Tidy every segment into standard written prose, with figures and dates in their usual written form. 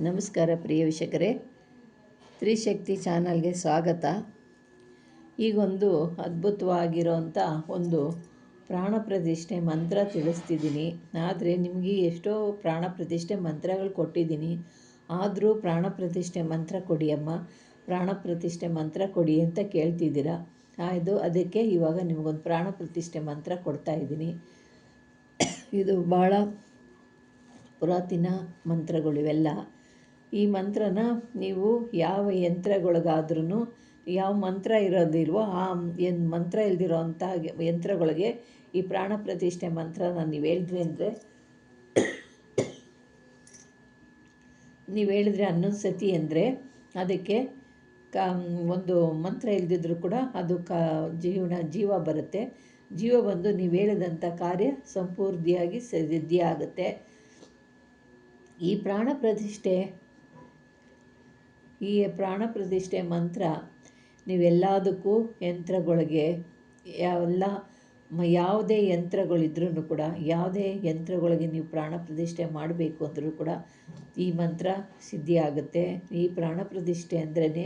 ನಮಸ್ಕಾರ ಪ್ರಿಯ ವೀಕ್ಷಕರೇ, ತ್ರಿಶಕ್ತಿ ಚಾನಲ್ಗೆ ಸ್ವಾಗತ. ಈಗೊಂದು ಅದ್ಭುತವಾಗಿರೋಂಥ ಒಂದು ಪ್ರಾಣ ಪ್ರತಿಷ್ಠೆ ಮಂತ್ರ ತಿಳಿಸ್ತಿದ್ದೀನಿ. ಆದರೆ ನಿಮಗೆ ಎಷ್ಟೋ ಪ್ರಾಣ ಪ್ರತಿಷ್ಠೆ ಮಂತ್ರಗಳು ಕೊಟ್ಟಿದ್ದೀನಿ, ಆದರೂ ಪ್ರಾಣ ಪ್ರತಿಷ್ಠೆ ಮಂತ್ರ ಕೊಡಿ ಅಮ್ಮ, ಪ್ರಾಣ ಪ್ರತಿಷ್ಠೆ ಮಂತ್ರ ಕೊಡಿ ಅಂತ ಕೇಳ್ತಿದ್ದೀರಾ. ಅದಕ್ಕೆ ಇವಾಗ ನಿಮಗೊಂದು ಪ್ರಾಣ ಪ್ರತಿಷ್ಠೆ ಮಂತ್ರ ಕೊಡ್ತಾಯಿದ್ದೀನಿ. ಇದು ಭಾಳ ಪುರಾತನ ಮಂತ್ರಗಳು ಇವೆಲ್ಲ. ಈ ಮಂತ್ರನ ನೀವು ಯಾವ ಯಂತ್ರಗಳಿಗಾದ್ರೂ, ಯಾವ ಮಂತ್ರ ಇರೋದಿಲ್ವೋ ಆ ಮಂತ್ರ ಇಲ್ದಿರೋ ಅಂಥ ಯಂತ್ರಗಳಿಗೆ ಈ ಪ್ರಾಣ ಪ್ರತಿಷ್ಠೆ ಮಂತ್ರನ ನೀವು ಹೇಳಿದ್ರಿ ಅಂದರೆ, ನೀವು ಹೇಳಿದ್ರೆ 11 ಸತಿ ಅಂದರೆ ಅದಕ್ಕೆ ಒಂದು ಮಂತ್ರ ಇಲ್ದಿದ್ರೂ ಕೂಡ ಅದು ಜೀವ ಬರುತ್ತೆ. ಜೀವ ಬಂದು ನೀವು ಹೇಳಿದಂಥ ಕಾರ್ಯ ಸಂಪೂರ್ತಿಯಾಗಿ ಸಿದ್ಧಿ ಆಗುತ್ತೆ. ಈ ಪ್ರಾಣ ಪ್ರತಿಷ್ಠೆ ಮಂತ್ರ ನೀವೆಲ್ಲದಕ್ಕೂ ಯಂತ್ರಗಳಿಗೆ ಯಾವುದೇ ಯಂತ್ರಗಳಿದ್ರೂ ಕೂಡ, ಯಾವುದೇ ಯಂತ್ರಗಳಿಗೆ ನೀವು ಪ್ರಾಣ ಪ್ರತಿಷ್ಠೆ ಮಾಡಬೇಕು ಅಂದರೂ ಕೂಡ ಈ ಮಂತ್ರ ಸಿದ್ಧಿ ಆಗುತ್ತೆ. ಈ ಪ್ರಾಣ ಪ್ರತಿಷ್ಠೆ ಅಂದ್ರೇ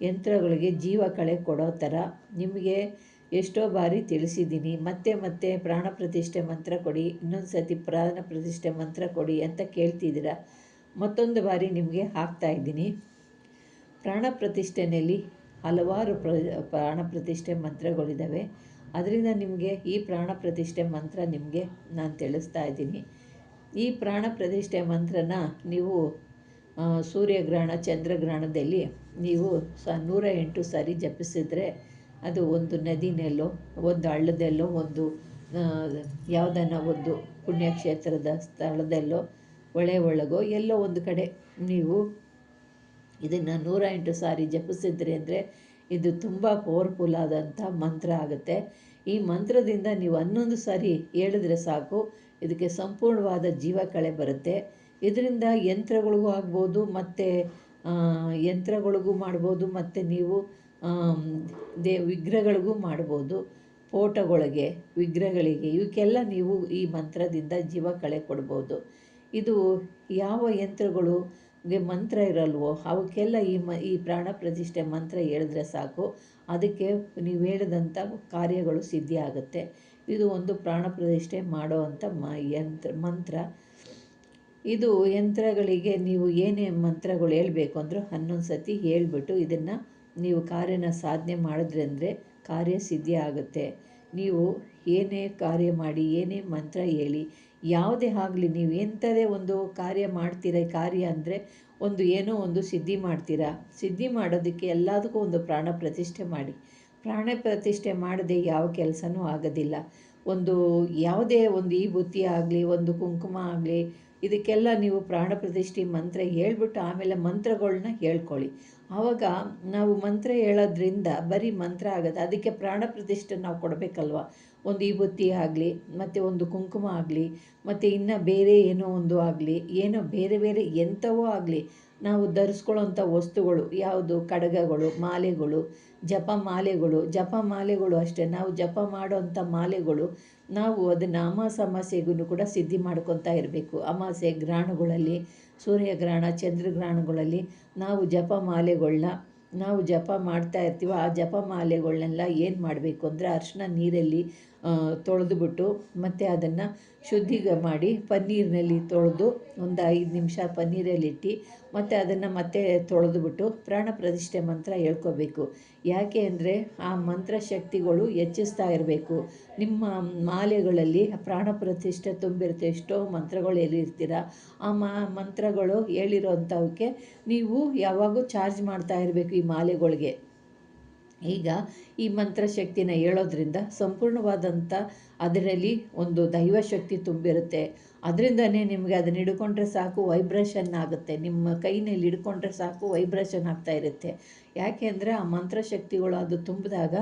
ಯಂತ್ರಗಳಿಗೆ ಜೀವ ಕಳೆ ಕೊಡೋ ಥರ. ನಿಮಗೆ ಎಷ್ಟೋ ಬಾರಿ ತಿಳಿಸಿದ್ದೀನಿ, ಮತ್ತೆ ಪ್ರಾಣ ಪ್ರತಿಷ್ಠೆ ಮಂತ್ರ ಕೊಡಿ, ಇನ್ನೊಂದು ಸತಿ ಪ್ರಾಣ ಪ್ರತಿಷ್ಠೆ ಮಂತ್ರ ಕೊಡಿ ಅಂತ ಕೇಳ್ತಿದ್ದೀರಾ. ಮತ್ತೊಂದು ಬಾರಿ ನಿಮಗೆ ಹಾಕ್ತಾಯಿದ್ದೀನಿ. ಪ್ರಾಣ ಪ್ರತಿಷ್ಠೆಯಲ್ಲಿ ಹಲವಾರು ಪ್ರಾಣ ಪ್ರತಿಷ್ಠೆ ಮಂತ್ರಗಳಿದ್ದಾವೆ. ಅದರಿಂದ ನಿಮಗೆ ಈ ಪ್ರಾಣ ಪ್ರತಿಷ್ಠೆ ಮಂತ್ರ ನಿಮಗೆ ನಾನು ತಿಳಿಸ್ತಾ ಇದ್ದೀನಿ. ಈ ಪ್ರಾಣ ಪ್ರತಿಷ್ಠೆ ಮಂತ್ರನ ನೀವು ಸೂರ್ಯಗ್ರಹಣ, ಚಂದ್ರಗ್ರಹಣದಲ್ಲಿ ನೀವು 108 ಸಾರಿ ಜಪಿಸಿದ್ರೆ ಅದು ಒಂದು ನದಿನಲ್ಲೋ, ಒಂದು ಹಳ್ಳದಲ್ಲೋ, ಒಂದು ಯಾವುದನ್ನ ಒಂದು ಪುಣ್ಯಕ್ಷೇತ್ರದ ಸ್ಥಳದಲ್ಲೋ, ಹೊಳೆ ಒಳಗೋ ಎಲ್ಲೋ ಒಂದು ಕಡೆ ನೀವು ಇದನ್ನು 108 ಸಾರಿ ಜಪಿಸಿದ್ರಿ ಅಂದರೆ ಇದು ತುಂಬ ಪವರ್ಫುಲ್ ಆದಂಥ ಮಂತ್ರ ಆಗುತ್ತೆ. ಈ ಮಂತ್ರದಿಂದ ನೀವು 11 ಸಾರಿ ಹೇಳಿದ್ರೆ ಸಾಕು, ಇದಕ್ಕೆ ಸಂಪೂರ್ಣವಾದ ಜೀವ ಕಳೆ ಬರುತ್ತೆ. ಇದರಿಂದ ಯಂತ್ರಗಳಿಗೂ ಆಗ್ಬೋದು, ಮತ್ತು ಯಂತ್ರಗಳಿಗೂ ಮಾಡ್ಬೋದು, ಮತ್ತು ನೀವು ವಿಗ್ರಹಗಳಿಗೂ ಮಾಡ್ಬೋದು. ಫೋಟೋಗಳಿಗೆ, ವಿಗ್ರಹಗಳಿಗೆ, ಇವಕ್ಕೆಲ್ಲ ನೀವು ಈ ಮಂತ್ರದಿಂದ ಜೀವ ಕಳೆ ಕೊಡ್ಬೋದು. ಇದು ಯಾವ ಯಂತ್ರಗಳಿಗೆ ಮಂತ್ರ ಇರಲ್ವೋ ಅವಕ್ಕೆಲ್ಲ ಈ ಪ್ರಾಣ ಪ್ರತಿಷ್ಠೆ ಮಂತ್ರ ಹೇಳಿದ್ರೆ ಸಾಕು, ಅದಕ್ಕೆ ನೀವು ಹೇಳಿದಂಥ ಕಾರ್ಯಗಳು ಸಿದ್ಧಿ ಆಗುತ್ತೆ. ಇದು ಒಂದು ಪ್ರಾಣ ಪ್ರತಿಷ್ಠೆ ಮಾಡೋ ಅಂಥ ಮಂತ್ರ. ಇದು ಯಂತ್ರಗಳಿಗೆ ನೀವು ಏನೇ ಮಂತ್ರಗಳು ಹೇಳಬೇಕು ಅಂದರೂ 11 ಸತಿ ಹೇಳಿಬಿಟ್ಟು ಇದನ್ನು ನೀವು ಕಾರ್ಯನ ಸಾಧನೆ ಮಾಡಿದ್ರೆ ಅಂದರೆ ಕಾರ್ಯ ಸಿದ್ಧಿ ಆಗುತ್ತೆ. ನೀವು ಏನೇ ಕಾರ್ಯ ಮಾಡಿ, ಏನೇ ಮಂತ್ರ ಹೇಳಿ, ಯಾವುದೇ ಆಗಲಿ, ನೀವು ಎಂಥದೇ ಒಂದು ಕಾರ್ಯ ಮಾಡ್ತೀರ, ಕಾರ್ಯ ಅಂದರೆ ಏನೋ ಒಂದು ಸಿದ್ಧಿ ಮಾಡ್ತೀರಾ. ಸಿದ್ಧಿ ಮಾಡೋದಕ್ಕೆ ಎಲ್ಲದಕ್ಕೂ ಒಂದು ಪ್ರಾಣ ಪ್ರತಿಷ್ಠೆ ಮಾಡಿ. ಪ್ರಾಣ ಪ್ರತಿಷ್ಠೆ ಮಾಡದೆ ಯಾವ ಕೆಲಸನೂ ಆಗೋದಿಲ್ಲ. ಯಾವುದೇ ಒಂದು ಈ ಬುತ್ತಿ ಆಗಲಿ, ಒಂದು ಕುಂಕುಮ ಆಗಲಿ, ಇದಕ್ಕೆಲ್ಲ ನೀವು ಪ್ರಾಣ ಪ್ರತಿಷ್ಠೆ ಮಂತ್ರ ಹೇಳ್ಬಿಟ್ಟು ಆಮೇಲೆ ಮಂತ್ರಗಳನ್ನ ಹೇಳ್ಕೊಳ್ಳಿ. ಆವಾಗ ನಾವು ಮಂತ್ರ ಹೇಳೋದ್ರಿಂದ ಬರೀ ಮಂತ್ರ ಆಗೋದು, ಅದಕ್ಕೆ ಪ್ರಾಣ ಪ್ರತಿಷ್ಠೆ ನಾವು ಕೊಡಬೇಕಲ್ವ. ಒಂದು ಈ ಬುತ್ತಿ ಆಗಲಿ, ಮತ್ತು ಒಂದು ಕುಂಕುಮ ಆಗಲಿ, ಮತ್ತು ಇನ್ನು ಬೇರೆ ಏನೋ ಒಂದು ಆಗಲಿ, ಏನೋ ಬೇರೆ ಎಂಥವೋ ಆಗಲಿ, ನಾವು ಧರಿಸ್ಕೊಳ್ಳೋಂಥ ವಸ್ತುಗಳು ಯಾವುದು, ಕಡಗಗಳು, ಮಾಲೆಗಳು, ಜಪಮಾಲೆಗಳು ಅಷ್ಟೇ. ನಾವು ಜಪ ಮಾಡೋಂಥ ಮಾಲೆಗಳು ನಾವು ಅದನ್ನು ಅಮಾವಾಸ್ಯೆಗೂ ಕೂಡ ಸಿದ್ಧಿ ಮಾಡ್ಕೊತಾ ಇರಬೇಕು. ಅಮಾವಾಸ್ಯೆ ಗ್ರಹಣಗಳಲ್ಲಿ, ಸೂರ್ಯಗ್ರಹಣ, ಚಂದ್ರಗ್ರಹಣಗಳಲ್ಲಿ ನಾವು ಜಪಮಾಲೆಗಳನ್ನ ನಾವು ಜಪ ಮಾಡ್ತಾ ಇರ್ತೀವಿ. ಆ ಜಪಮಾಲೆಗಳನ್ನೆಲ್ಲ ಏನು ಮಾಡಬೇಕು ಅಂದರೆ ಅರಿಶಿನ ನೀರಲ್ಲಿ ತೊಳೆದುಬಿಟ್ಟು, ಮತ್ತು ಅದನ್ನು ಶುದ್ಧಿ ಮಾಡಿ ಪನ್ನೀರಿನಲ್ಲಿ ತೊಳೆದು ಒಂದು 5 ನಿಮಿಷ ಪನ್ನೀರಲ್ಲಿಟ್ಟು, ಮತ್ತು ಅದನ್ನು ಮತ್ತೆ ತೊಳೆದುಬಿಟ್ಟು ಪ್ರಾಣ ಪ್ರತಿಷ್ಠೆ ಮಂತ್ರ ಹೇಳ್ಕೋಬೇಕು. ಯಾಕೆ ಅಂದರೆ ಆ ಮಂತ್ರ ಶಕ್ತಿಗಳು ಹೆಚ್ಚಿಸ್ತಾ ಇರಬೇಕು. ನಿಮ್ಮ ಮಾಲೆಗಳಲ್ಲಿ ಪ್ರಾಣ ಪ್ರತಿಷ್ಠೆ ತುಂಬಿರುತ್ತೆ. ಎಷ್ಟೋ ಮಂತ್ರಗಳು ಹೇಳಿರ್ತೀರ, ಆ ಮಂತ್ರಗಳು ಹೇಳಿರೋಂಥವಕ್ಕೆ ನೀವು ಯಾವಾಗೂ ಚಾರ್ಜ್ ಮಾಡ್ತಾ ಇರಬೇಕು ಈ ಮಾಲೆಗಳಿಗೆ. ಈಗ ಈ ಮಂತ್ರಶಕ್ತಿನ ಹೇಳೋದ್ರಿಂದ ಸಂಪೂರ್ಣವಾದಂಥ ಅದರಲ್ಲಿ ಒಂದು ದೈವಶಕ್ತಿ ತುಂಬಿರುತ್ತೆ. ಅದರಿಂದನೇ ನಿಮಗೆ ಅದನ್ನ ಹಿಡ್ಕೊಂಡ್ರೆ ಸಾಕು ವೈಬ್ರೇಷನ್ ಆಗುತ್ತೆ. ನಿಮ್ಮ ಕೈನಲ್ಲಿ ಹಿಡ್ಕೊಂಡ್ರೆ ಸಾಕು ವೈಬ್ರೇಷನ್ ಆಗ್ತಾ ಇರುತ್ತೆ. ಯಾಕೆ ಅಂದರೆ ಆ ಮಂತ್ರಶಕ್ತಿಗಳು ಅದು ತುಂಬಿದಾಗ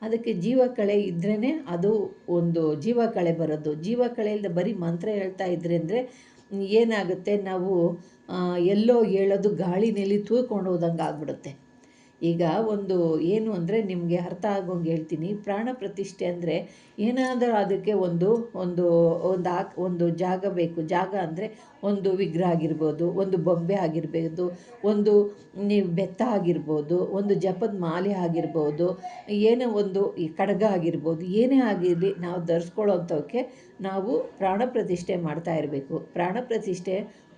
ಅದಕ್ಕೆ ಜೀವ ಕಳೆ ಇದ್ರೇ ಅದು ಒಂದು ಜೀವ ಕಳೆ ಬರೋದು. ಜೀವ ಕಳೆಯಿಂದ ಬರೀ ಮಂತ್ರ ಹೇಳ್ತಾ ಇದ್ರೆ ಅಂದರೆ ಏನಾಗುತ್ತೆ, ನಾವು ಎಲ್ಲೋ ಹೇಳೋದು ಗಾಳಿನಲ್ಲಿ ತೂಕೊಂಡು ಹೋದಂಗೆ ಆಗ್ಬಿಡುತ್ತೆ. ಈಗ ಏನು ಅಂದರೆ ನಿಮಗೆ ಅರ್ಥ ಆಗೋಂಗೆ ಹೇಳ್ತೀನಿ. ಪ್ರಾಣ ಪ್ರತಿಷ್ಠೆ ಅಂದರೆ ಏನಾದರೂ ಅದಕ್ಕೆ ಒಂದು ಜಾಗ ಬೇಕು. ಜಾಗ ಅಂದರೆ ಒಂದು ವಿಗ್ರಹ ಆಗಿರ್ಬೋದು, ಒಂದು ಬೊಂಬೆ ಆಗಿರ್ಬೋದು, ಒಂದು ನೀವು ಬೆತ್ತ ಆಗಿರ್ಬೋದು, ಒಂದು ಜಪದ ಮಾಲೆ ಆಗಿರ್ಬೋದು, ಏನೋ ಒಂದು ಈ ಕಡಗ ಆಗಿರ್ಬೋದು, ಏನೇ ಆಗಿರಲಿ ನಾವು ಧರಿಸ್ಕೊಳ್ಳೋಂಥವಕ್ಕೆ ನಾವು ಪ್ರಾಣ ಪ್ರತಿಷ್ಠೆ ಮಾಡ್ತಾ ಇರಬೇಕು. ಪ್ರಾಣ ಪ್ರತಿಷ್ಠೆ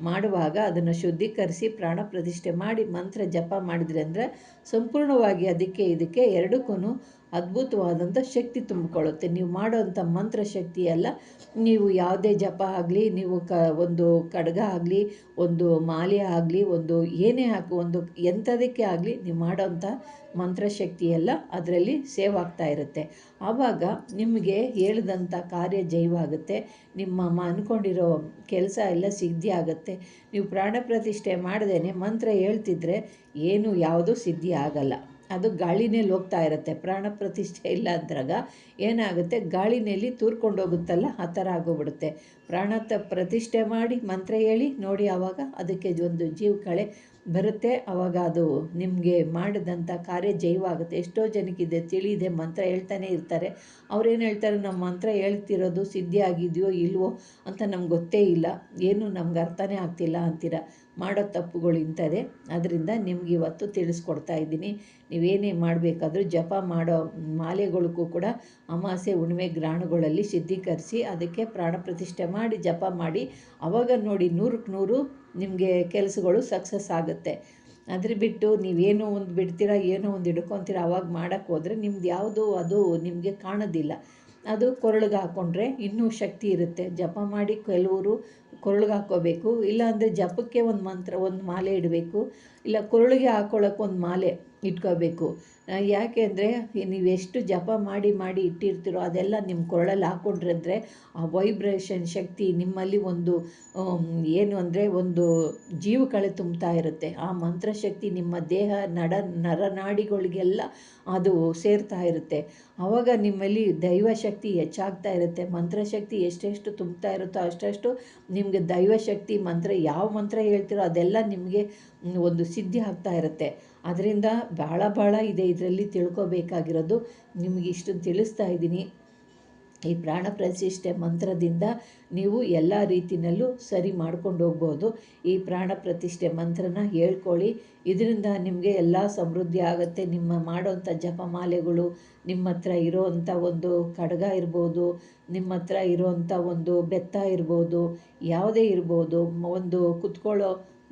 ಮಾಡುವಾಗ ಅದನ್ನು ಶುದ್ಧೀಕರಿಸಿ ಪ್ರಾಣ ಪ್ರತಿಷ್ಠೆ ಮಾಡಿ ಮಂತ್ರ ಜಪ ಮಾಡಿದ್ರೆ ಅಂದರೆ ಸಂಪೂರ್ಣವಾಗಿ ಅದಕ್ಕೆ ಇದಕ್ಕೆ ಎರಡಕ್ಕೂ ಅದ್ಭುತವಾದಂಥ ಶಕ್ತಿ ತುಂಬಿಕೊಳ್ಳುತ್ತೆ. ನೀವು ಮಾಡೋವಂಥ ಮಂತ್ರ ಶಕ್ತಿ ಅಲ್ಲ, ನೀವು ಯಾವುದೇ ಜಪ ಆಗಲಿ, ನೀವು ಒಂದು ಖಡ್ಗ ಆಗಲಿ, ಒಂದು ಮಾಲೆ ಆಗಲಿ, ಒಂದು ಏನೇ ಒಂದು ಎಂಥದಕ್ಕೆ ಆಗಲಿ ನೀವು ಮಾಡೋವಂಥ ಮಂತ್ರಶಕ್ತಿ ಎಲ್ಲ ಅದರಲ್ಲಿ ಸೇವ್ ಆಗ್ತಾ ಇರುತ್ತೆ. ಆವಾಗ ನಿಮಗೆ ಹೇಳಿದಂಥ ಕಾರ್ಯ ಜಯವಾಗುತ್ತೆ. ನಿಮ್ಮ ಅಂದ್ಕೊಂಡಿರೋ ಕೆಲಸ ಎಲ್ಲ ಸಿದ್ಧಿ ಆಗುತ್ತೆ. ನೀವು ಪ್ರಾಣ ಪ್ರತಿಷ್ಠೆ ಮಾಡ್ದೇ ಮಂತ್ರ ಹೇಳ್ತಿದ್ರೆ ಏನು ಯಾವುದೂ ಸಿದ್ಧಿ ಆಗಲ್ಲ. ಅದು ಗಾಳಿನಲ್ಲಿ ಹೋಗ್ತಾ ಇರುತ್ತೆ. ಪ್ರಾಣ ಪ್ರತಿಷ್ಠೆ ಇಲ್ಲ ಅಂದಾಗ ಏನಾಗುತ್ತೆ, ಗಾಳಿನಲ್ಲಿ ತೂರ್ಕೊಂಡು ಹೋಗುತ್ತಲ್ಲ, ಆ ಥರ ಆಗೋಗ್ಬಿಡುತ್ತೆ. ಪ್ರತಿಷ್ಠೆ ಮಾಡಿ ಮಂತ್ರ ಹೇಳಿ ನೋಡಿ, ಆವಾಗ ಅದಕ್ಕೆ ಒಂದು ಜೀವ ಕಳೆ ಬರುತ್ತೆ. ಆವಾಗ ಅದು ನಿಮಗೆ ಮಾಡಿದಂಥ ಕಾರ್ಯ ಜಯವಾಗುತ್ತೆ. ಎಷ್ಟೋ ಜನಕ್ಕಿದೆ ತಿಳಿದೆ ಮಂತ್ರ ಹೇಳ್ತಾನೆ ಇರ್ತಾರೆ. ಅವ್ರೇನು ಹೇಳ್ತಾರೆ, ನಮ್ಮ ಮಂತ್ರ ಹೇಳ್ತಿರೋದು ಸಿದ್ಧಿ ಆಗಿದೆಯೋ ಇಲ್ವೋ ಅಂತ ನಮ್ಗೆ ಗೊತ್ತೇ ಇಲ್ಲ, ಏನು ನಮ್ಗೆ ಅರ್ಥನೇ ಆಗ್ತಿಲ್ಲ ಅಂತೀರ. ಮಾಡೋ ತಪ್ಪುಗಳು ಇಂಥದ್ದೇ. ಅದರಿಂದ ನಿಮ್ಗೆ ಇವತ್ತು ತಿಳಿಸ್ಕೊಡ್ತಾ ಇದ್ದೀನಿ. ನೀವೇನೇ ಮಾಡಬೇಕಾದ್ರೂ ಜಪ ಮಾಡೋ ಮಾಲೆಗಳಿಗೂ ಕೂಡ ಅಮಾಸೆ ಹುಣ್ಣಿಮೆ ಗ್ರಹಣಗಳಲ್ಲಿ ಸಿದ್ಧೀಕರಿಸಿ ಅದಕ್ಕೆ ಪ್ರಾಣ ಪ್ರತಿಷ್ಠೆ ಮಾಡಿ ಜಪ ಮಾಡಿ, ಆವಾಗ ನೋಡಿ 100ಕ್ಕೆ 100 ನಿಮಗೆ ಕೆಲಸಗಳು ಸಕ್ಸಸ್ ಆಗುತ್ತೆ. ಅದ್ರ ಬಿಟ್ಟು ನೀವೇನೋ ಒಂದು ಬಿಡ್ತೀರಾ, ಏನೋ ಒಂದು ಹಿಡ್ಕೊತೀರ, ಅವಾಗ ಮಾಡೋಕ್ಕೆ ಹೋದರೆ ನಿಮ್ದು ಯಾವುದು ಅದು ನಿಮಗೆ ಕಾಣೋದಿಲ್ಲ. ಅದು ಕೊರಳಿಗೆ ಹಾಕ್ಕೊಂಡ್ರೆ ಇನ್ನೂ ಶಕ್ತಿ ಇರುತ್ತೆ. ಜಪ ಮಾಡಿ ಕೆಲವರು ಕೊರಳಿಗೆ ಹಾಕ್ಕೋಬೇಕು, ಇಲ್ಲಾಂದರೆ ಜಪಕ್ಕೆ ಒಂದು ಮಂತ್ರ ಒಂದು ಮಾಲೆ ಇಡಬೇಕು, ಇಲ್ಲ ಕೊರಳಿಗೆ ಹಾಕ್ಕೊಳ್ಳೋಕೆ ಒಂದು ಮಾಲೆ ಇಟ್ಕೋಬೇಕು. ಯಾಕೆ ಅಂದರೆ ನೀವೆಷ್ಟು ಜಪ ಮಾಡಿ ಮಾಡಿ ಇಟ್ಟಿರ್ತೀರೋ ಅದೆಲ್ಲ ನಿಮ್ಮ ಕೊರಳಲ್ಲಿ ಹಾಕ್ಕೊಂಡ್ರೆ ಆ ವೈಬ್ರೇಷನ್ ಶಕ್ತಿ ನಿಮ್ಮಲ್ಲಿ ಒಂದು ಏನು ಅಂದರೆ ಒಂದು ಜೀವಕಳೆ ತುಂಬ್ತಾ ಇರುತ್ತೆ. ಆ ಮಂತ್ರಶಕ್ತಿ ನಿಮ್ಮ ದೇಹ ನರನಾಡಿಗಳಿಗೆಲ್ಲ ಅದು ಸೇರ್ತಾ ಇರುತ್ತೆ. ಆವಾಗ ನಿಮ್ಮಲ್ಲಿ ದೈವಶಕ್ತಿ ಹೆಚ್ಚಾಗ್ತಾ ಇರುತ್ತೆ. ಮಂತ್ರಶಕ್ತಿ ಎಷ್ಟೆಷ್ಟು ತುಂಬ್ತಾ ಇರುತ್ತೋ ಅಷ್ಟಷ್ಟು ನಿಮಗೆ ದೈವಶಕ್ತಿ ಮಂತ್ರ ಯಾವ ಮಂತ್ರ ಹೇಳ್ತೀರೋ ಅದೆಲ್ಲ ನಿಮಗೆ ಒಂದು ಸಿದ್ಧಿ ಆಗ್ತಾ ಇರುತ್ತೆ. ಅದರಿಂದ ಭಾಳ ಇದೆ ಇದರಲ್ಲಿ ತಿಳ್ಕೊಬೇಕಾಗಿರೋದು. ನಿಮಗೆ ಇಷ್ಟನ್ನು ತಿಳಿಸ್ತಾ ಇದ್ದೀನಿ. ಈ ಪ್ರಾಣ ಪ್ರತಿಷ್ಠೆ ಮಂತ್ರದಿಂದ ನೀವು ಎಲ್ಲ ರೀತಿಯಲ್ಲೂ ಸರಿ ಮಾಡ್ಕೊಂಡು ಹೋಗ್ಬೋದು. ಈ ಪ್ರಾಣ ಪ್ರತಿಷ್ಠೆ ಮಂತ್ರನ ಹೇಳ್ಕೊಳ್ಳಿ. ಇದರಿಂದ ನಿಮಗೆ ಎಲ್ಲ ಸಮೃದ್ಧಿ ಆಗುತ್ತೆ. ನಿಮ್ಮ ಮಾಡೋವಂಥ ಜಪಮಾಲೆಗಳು, ನಿಮ್ಮ ಹತ್ರ ಇರೋವಂಥ ಒಂದು ಖಡ್ಗ ಇರ್ಬೋದು, ನಿಮ್ಮ ಹತ್ರ ಇರೋವಂಥ ಒಂದು ಬೆತ್ತ ಇರ್ಬೋದು, ಯಾವುದೇ ಇರ್ಬೋದು, ಒಂದು ಕುತ್ಕೊಳ್ಳೋ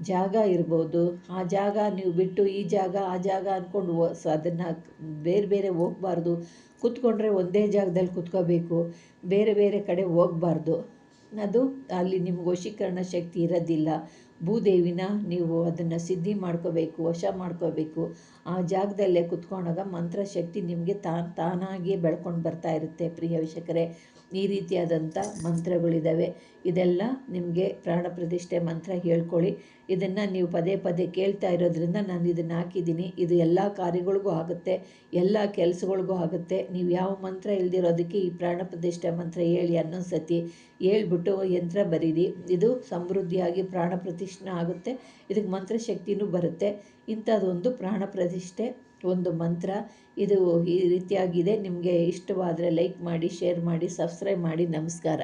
ಜಾಗ ಇರ್ಬೋದು, ಆ ಜಾಗ ನೀವು ಬಿಟ್ಟು ಈ ಜಾಗ ಆ ಜಾಗ ಅಂದ್ಕೊಂಡು ಅದನ್ನು ಬೇರೆ ಹೋಗಬಾರ್ದು. ಕೂತ್ಕೊಂಡ್ರೆ ಒಂದೇ ಜಾಗದಲ್ಲಿ ಕೂತ್ಕೋಬೇಕು, ಬೇರೆ ಕಡೆ ಹೋಗಬಾರ್ದು. ಅದು ಅಲ್ಲಿ ನಿಮ್ಗೆ ವಶೀಕರಣ ಶಕ್ತಿ ಇರೋದಿಲ್ಲ. ಭೂದೇವಿನ ನೀವು ಅದನ್ನು ಸಿದ್ಧಿ ಮಾಡ್ಕೋಬೇಕು, ವಶ ಮಾಡ್ಕೋಬೇಕು. ಆ ಜಾಗದಲ್ಲೇ ಕುತ್ಕೊಂಡಾಗ ಮಂತ್ರಶಕ್ತಿ ನಿಮಗೆ ತಾನಾಗಿಯೇ ಬೆಳ್ಕೊಂಡು ಬರ್ತಾ ಇರುತ್ತೆ. ಪ್ರಿಯ ವೀಕ್ಷಕರೇ, ಈ ರೀತಿಯಾದಂಥ ಮಂತ್ರಗಳಿದ್ದಾವೆ. ಇದೆಲ್ಲ ನಿಮಗೆ ಪ್ರಾಣ ಪ್ರತಿಷ್ಠೆ ಮಂತ್ರ ಹೇಳ್ಕೊಳ್ಳಿ. ಇದನ್ನು ನೀವು ಪದೇ ಕೇಳ್ತಾ ಇರೋದ್ರಿಂದ ನಾನು ಇದನ್ನು ಹಾಕಿದ್ದೀನಿ. ಇದು ಎಲ್ಲ ಕಾರ್ಯಗಳಿಗೂ ಆಗುತ್ತೆ, ಎಲ್ಲ ಕೆಲಸಗಳಿಗೂ ಆಗುತ್ತೆ. ನೀವು ಯಾವ ಮಂತ್ರ ಇಲ್ದಿರೋದಕ್ಕೆ ಈ ಪ್ರಾಣ ಪ್ರತಿಷ್ಠೆ ಮಂತ್ರ ಹೇಳಿ ಹನ್ನೊಂದು ಸತಿ ಹೇಳ್ಬಿಟ್ಟು ಯಂತ್ರ ಬರೀರಿ. ಇದು ಸಮೃದ್ಧಿಯಾಗಿ ಪ್ರಾಣ ಪ್ರತಿಷ್ಠೆ ಆಗುತ್ತೆ. ಇದಕ್ಕೆ ಮಂತ್ರಶಕ್ತಿನೂ ಬರುತ್ತೆ. ಇಂಥದ್ದೊಂದು ಪ್ರಾಣ ಪ್ರತಿಷ್ಠೆ ಒಂದು ಮಂತ್ರ ಇದು ಈ ರೀತಿಯಾಗಿದೆ. ನಿಮಗೆ ಇಷ್ಟವಾದರೆ ಲೈಕ್ ಮಾಡಿ, ಶೇರ್ ಮಾಡಿ, ಸಬ್ಸ್ಕ್ರೈಬ್ ಮಾಡಿ. ನಮಸ್ಕಾರ.